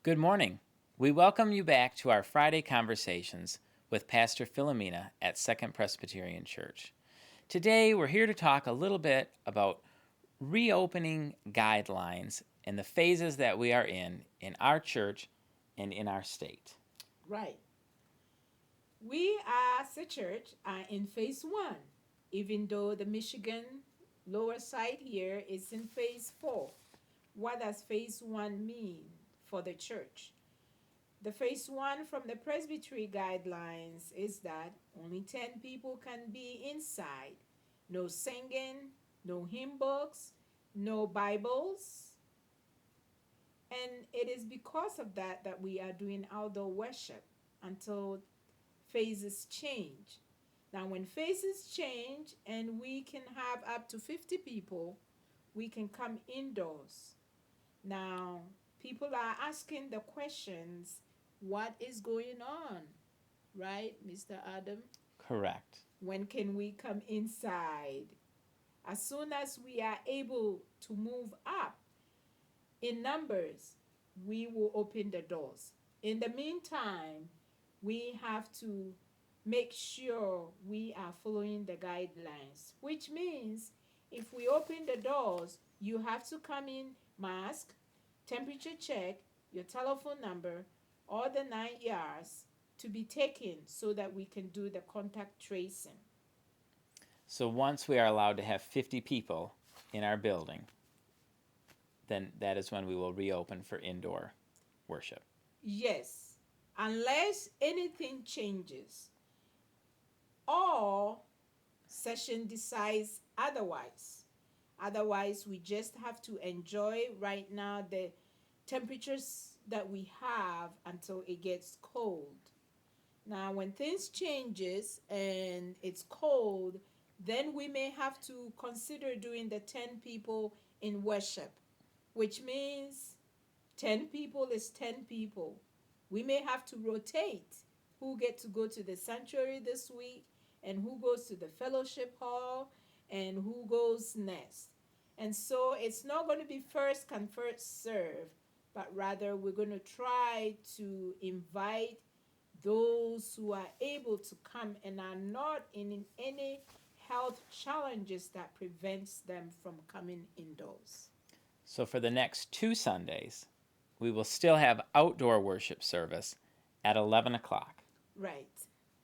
Good morning. We welcome you back to our Friday conversations with Pastor Philomena at Second Presbyterian Church. Today, we're here to talk a little bit about reopening guidelines and the phases that we are in our church and in our state. Right. We as a church are in phase one, even though the Michigan lower side here is in phase four. What does phase one mean for the church? The phase one from the presbytery guidelines is that only 10 people can be inside. No singing, no hymn books, no Bibles. And it is because of that that we are doing outdoor worship until phases change. Now, when phases change and we can have up to 50 people, we can come indoors. Now, people are asking the questions, what is going on? Right, Mr. Adam? Correct. When can we come inside? As soon as we are able to move up in numbers, we will open the doors. In the meantime, we have to make sure we are following the guidelines, which means if we open the doors, you have to come in mask, temperature check, your telephone number, all the 9 yards to be taken so that we can do the contact tracing. So once we are allowed to have 50 people in our building, then that is when we will reopen for indoor worship. Yes, unless anything changes or session decides otherwise. Otherwise, we just have to enjoy right now the temperatures that we have until it gets cold. Now, when things changes and it's cold, then we may have to consider doing the 10 people in worship, which means 10 people is 10 people. We may have to rotate who get to go to the sanctuary this week and who goes to the fellowship hall and who goes next. And so it's not going to be first come, first serve, but rather we're going to try to invite those who are able to come and are not in any health challenges that prevents them from coming indoors. So for the next 2 Sundays, we will still have outdoor worship service at 11 o'clock. Right.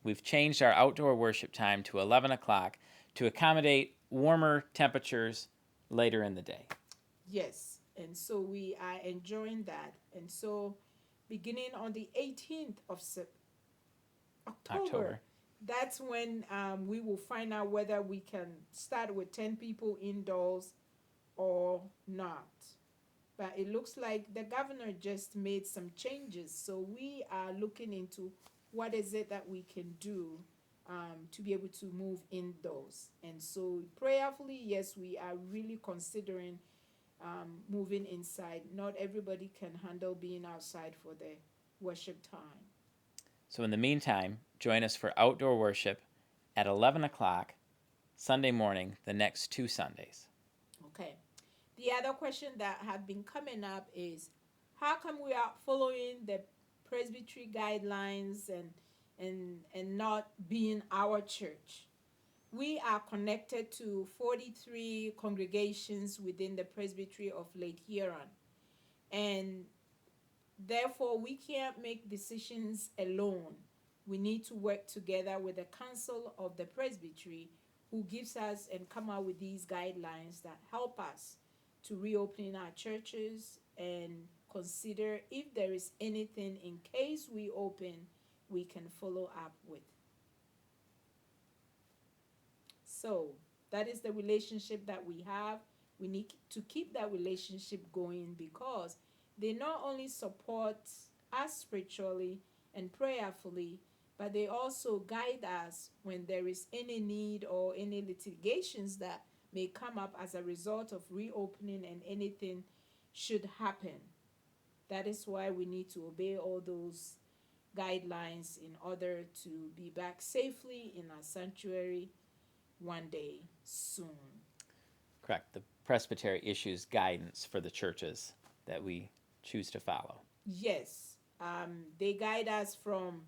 We've changed our outdoor worship time to 11 o'clock to accommodate warmer temperatures later in the day. Yes, and so we are enjoying that. And so beginning on the 18th of October, that's when we will find out whether we can start with 10 people indoors or not. But it looks like the governor just made some changes, so we are looking into what is it that we can do to be able to move indoors. And so prayerfully, yes, we are really considering moving inside. Not everybody can handle being outside for the worship time. So in the meantime, join us for outdoor worship at 11 o'clock Sunday morning the next 2 Sundays. Okay. The other question that have been coming up is how come we are following the presbytery guidelines and not being our church? We are connected to 43 congregations within the presbytery of Lake Huron, and therefore we can't make decisions alone. We need to work together with the council of the presbytery who gives us and come out with these guidelines that help us to reopen our churches and consider if there is anything in case we open we can follow up with. So that is the relationship that we have. We need to keep that relationship going because they not only support us spiritually and prayerfully, but they also guide us when there is any need or any litigations that may come up as a result of reopening and anything should happen. That is why we need to obey all those guidelines in order to be back safely in our sanctuary one day soon. Correct. The presbytery issues guidance for the churches that we choose to follow. Yes, they guide us from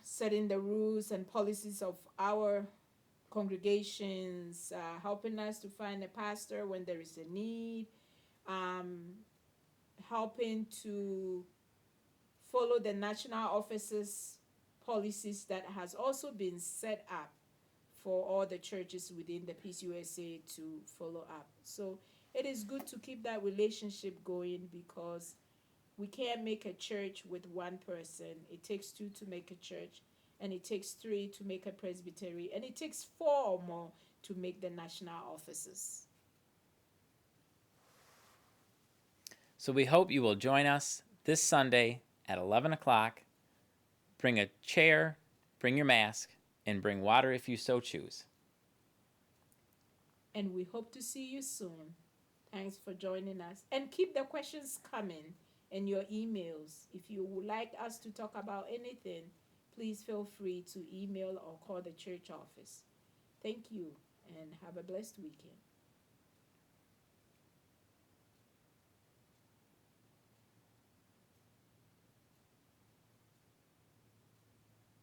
setting the rules and policies of our congregations, helping us to find a pastor when there is a need, um, helping to follow the national offices policies that has also been set up for all the churches within the Peace USA to follow up. So it is good to keep that relationship going because we can't make a church with one person. It takes two to make a church, and it takes three to make a presbytery, and it takes four or more to make the national offices. So we hope you will join us this Sunday at 11 o'clock. Bring a chair, bring your mask, and bring water if you so choose. And we hope to see you soon. Thanks for joining us. And keep the questions coming in your emails. If you would like us to talk about anything, please feel free to email or call the church office. Thank you and have a blessed weekend.